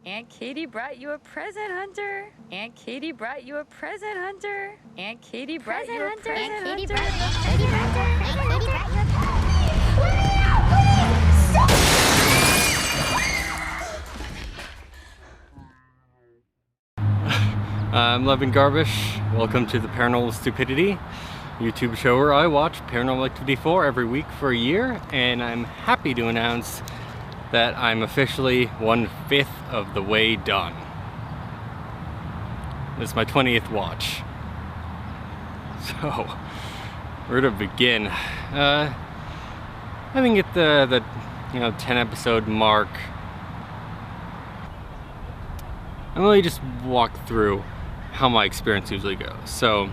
Aunt Katie brought you a present, Hunter. Aunt Katie brought you a present, Hunter. Aunt Katie brought you a present, Hunter. I'm Levin Garbish. Welcome to the Paranormal Stupidity YouTube show where I watch Paranormal Activity 4 every week for a year, and I'm happy to announce that I'm officially 1/5 of the way done. This is my 20th watch. So, where to begin? I think at the 10 episode mark, I'm really just walk through how my experience usually goes. So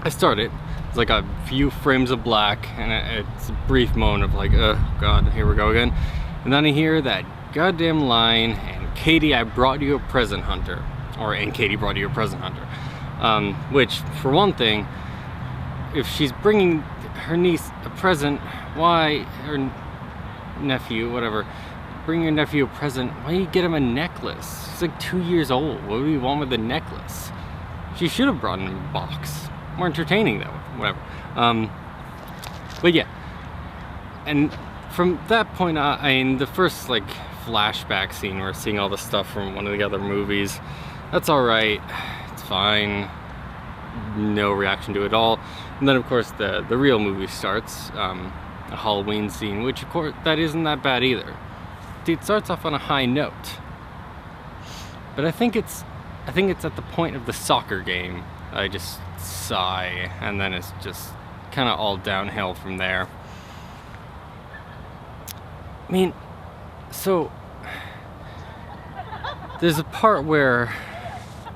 I started, it's like a few frames of black, and it's a brief moment of like, oh god, here we go again. And then I hear that goddamn line, and Katie, I brought you a present, Hunter. Or, and Katie brought you a present, Hunter. Which, for one thing, if she's bringing her niece a present, why, her nephew, whatever, bring your nephew a present, why don't you get him a necklace? He's like 2 years old. What do you want with a necklace? She should have brought him a box. More entertaining though, whatever. But yeah, and from that point on, in the first like flashback scene, we're seeing all the stuff from one of the other movies. That's all right. It's fine. No reaction to it at all. And then of course the real movie starts, a Halloween scene, which of course that isn't that bad either. It starts off on a high note, but I think it's at the point of the soccer game I just sigh, and then it's just kind of all downhill from there. I mean, so there's a part where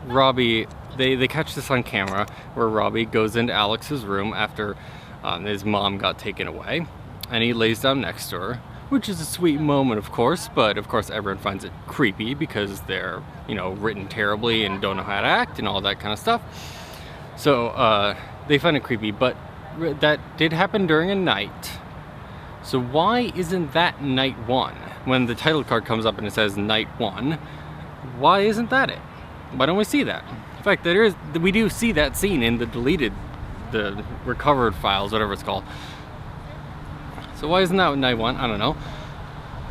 Robbie, they catch this on camera, where Robbie goes into Alex's room after his mom got taken away, and he lays down next to her, which is a sweet moment, of course, but of course everyone finds it creepy because they're, written terribly and don't know how to act and all that kind of stuff. So they find it creepy, but that did happen during a night. So why isn't that night one? When the title card comes up and it says night one, why isn't that it? Why don't we see that? In fact, we do see that scene in the recovered files, whatever it's called. So why isn't that night one? I don't know.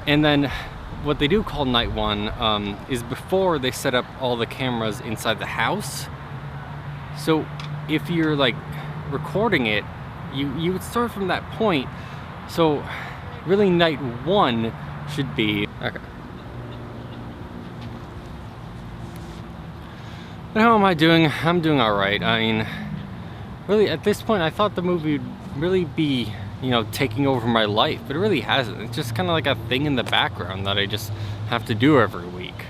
And then what they do call night one is before they set up all the cameras inside the house. So if you're like recording it, you would start from that point. So really night one should be, okay. But how am I doing? I'm doing all right. I mean, really at this point I thought the movie would really be, taking over my life, but it really hasn't. It's just kind of like a thing in the background that I just have to do every week.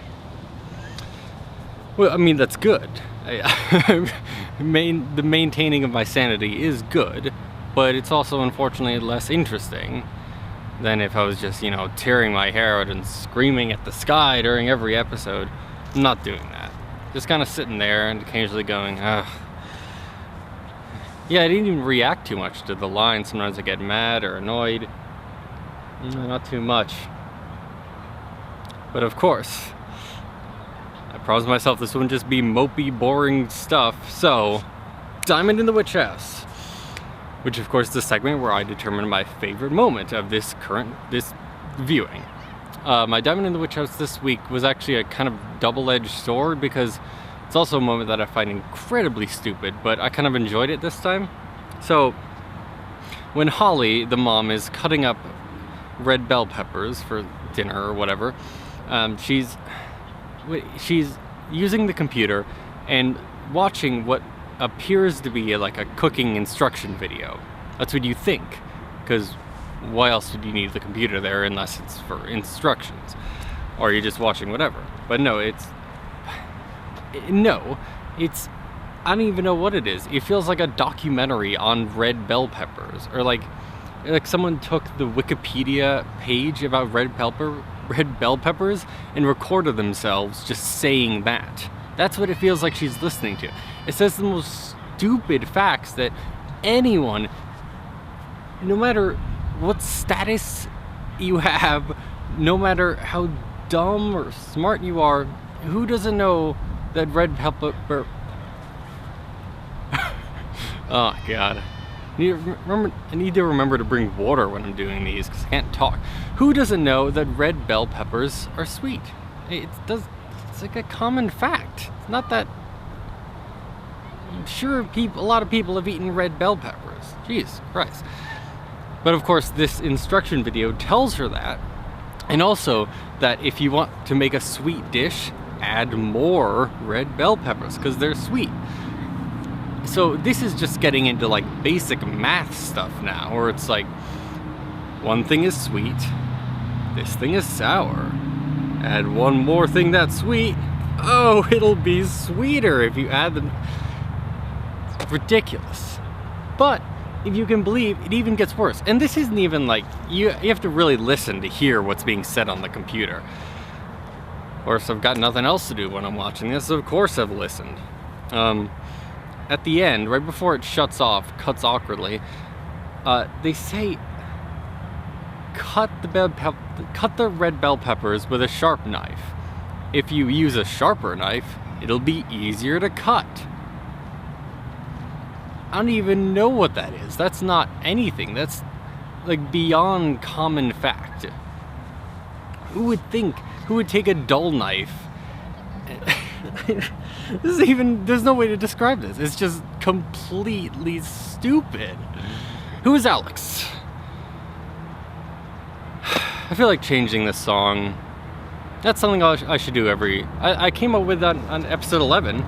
Well, I mean, that's good. The maintaining of my sanity is good, but it's also unfortunately less interesting than if I was just, tearing my hair out and screaming at the sky during every episode. I'm not doing that. Just kind of sitting there and occasionally going, ugh. Yeah, I didn't even react too much to the line. Sometimes I get mad or annoyed. Not too much. But of course, I promised myself this wouldn't just be mopey, boring stuff. So, Diamond in the Witch House. Which of course is the segment where I determine my favorite moment of this viewing. My Diamond in the Witch House this week was actually a kind of double-edged sword, because it's also a moment that I find incredibly stupid, but I kind of enjoyed it this time. So, when Holly, the mom, is cutting up red bell peppers for dinner or whatever, she's using the computer and watching what appears to be like a cooking instruction video. That's what you think, because why else would you need the computer there unless it's for instructions, or you're just watching whatever. But no, I don't even know what it is. It feels like a documentary on red bell peppers, or like someone took the Wikipedia page about red bell peppers and recorded themselves just saying that. That's what it feels like she's listening to. It says the most stupid facts that anyone, no matter what status you have, no matter how dumb or smart you are, who doesn't know that red pepper... Oh god. I need to remember to bring water when I'm doing these because I can't talk. Who doesn't know that red bell peppers are sweet? It's like a common fact. It's not that... I'm sure a lot of people have eaten red bell peppers. Jesus Christ. But of course, this instruction video tells her that. And also that if you want to make a sweet dish, add more red bell peppers because they're sweet. So this is just getting into like basic math stuff now, where it's like, one thing is sweet, this thing is sour. Add one more thing that's sweet, oh, it'll be sweeter if you add them. It's ridiculous. But if you can believe, it even gets worse. And this isn't even like, you have to really listen to hear what's being said on the computer. Of course, I've got nothing else to do when I'm watching this, so of course I've listened. At the end, right before it shuts off, cuts awkwardly, they say, cut the red bell peppers with a sharp knife. If you use a sharper knife, it'll be easier to cut. I don't even know what that is. That's not anything. That's like beyond common fact. Who would take a dull knife? There's no way to describe this. It's just completely stupid. Who is Alex? I feel like changing this song. That's something I should do I came up with that on episode 11.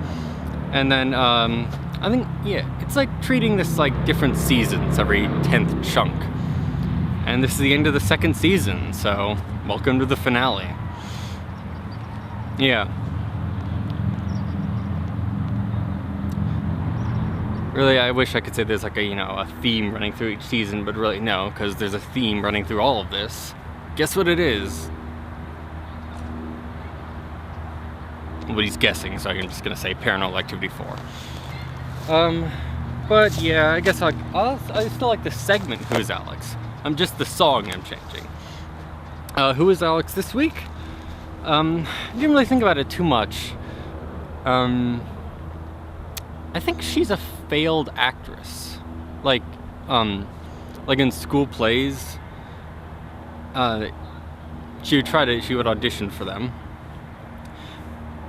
And then, I think, yeah, it's like treating this like different seasons every 10th chunk. And this is the end of the second season, so welcome to the finale. Yeah. Really, I wish I could say there's like a theme running through each season, but really no, because there's a theme running through all of this. Guess what it is? Well, he's guessing, so I'm just gonna say Paranormal Activity 4. But yeah, I guess I still like the segment Who is Alex? I'm just the song I'm changing. Who is Alex this week? I didn't really think about it too much. I think she's a failed actress. Like in school plays, she would audition for them,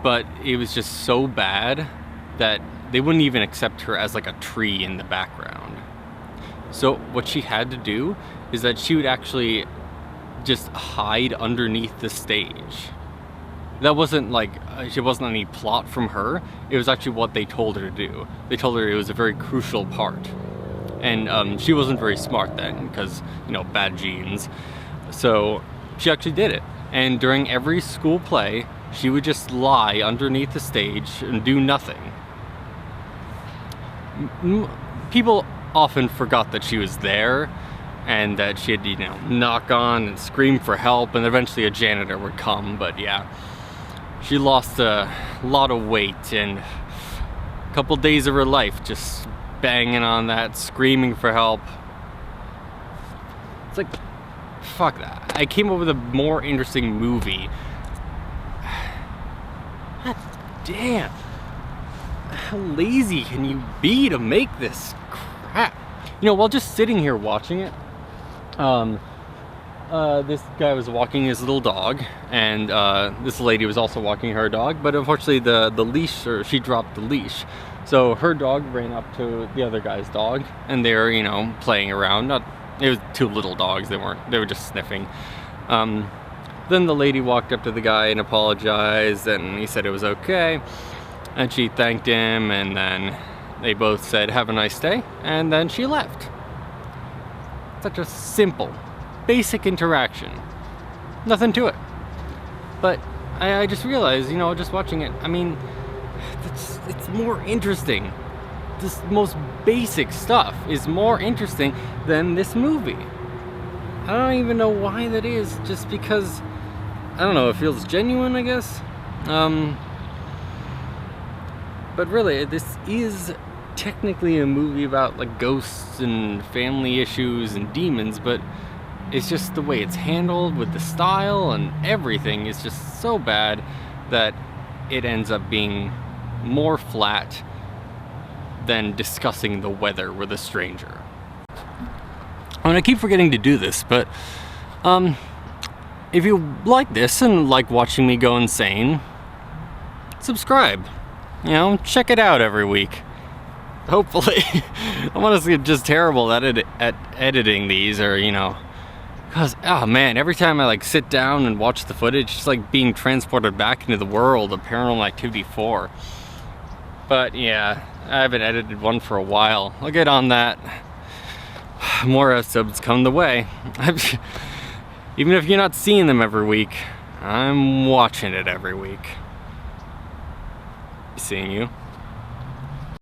but it was just so bad that they wouldn't even accept her as like a tree in the background. So what she had to do is that she would actually just hide underneath the stage. That wasn't like, it wasn't any plot from her. It was actually what they told her to do. They told her it was a very crucial part. And she wasn't very smart then, because, bad genes. So she actually did it. And during every school play, she would just lie underneath the stage and do nothing. People often forgot that she was there, and that she had to, knock on and scream for help, and eventually a janitor would come, but yeah. She lost a lot of weight and a couple days of her life just banging on that, screaming for help. It's like, fuck that. I came up with a more interesting movie. God damn. How lazy can you be to make this crap? While just sitting here watching it, this guy was walking his little dog, and this lady was also walking her dog, but unfortunately the leash, or she dropped the leash. So her dog ran up to the other guy's dog, and they were, playing around. It was two little dogs, they were just sniffing. Then the lady walked up to the guy and apologized, and he said it was okay. And she thanked him, and then they both said, "Have a nice day," and then she left. Such a simple, basic interaction. Nothing to it. But I just realized, just watching it, it's more interesting. This most basic stuff is more interesting than this movie. I don't even know why that is, just because, I don't know, it feels genuine, I guess. But really, this is technically a movie about like ghosts and family issues and demons, but it's just the way it's handled with the style and everything is just so bad that it ends up being more flat than discussing the weather with a stranger. I mean, I keep forgetting to do this, but if you like this and like watching me go insane, subscribe. You know, check it out every week. Hopefully. I'm honestly just terrible at editing these, or you know, because oh man, every time I like sit down and watch the footage, it's like being transported back into the world of Paranormal Activity 4. But yeah, I haven't edited one for a while. I'll get on that. More subs come the way. Even if you're not seeing them every week, I'm watching it every week. Seeing you.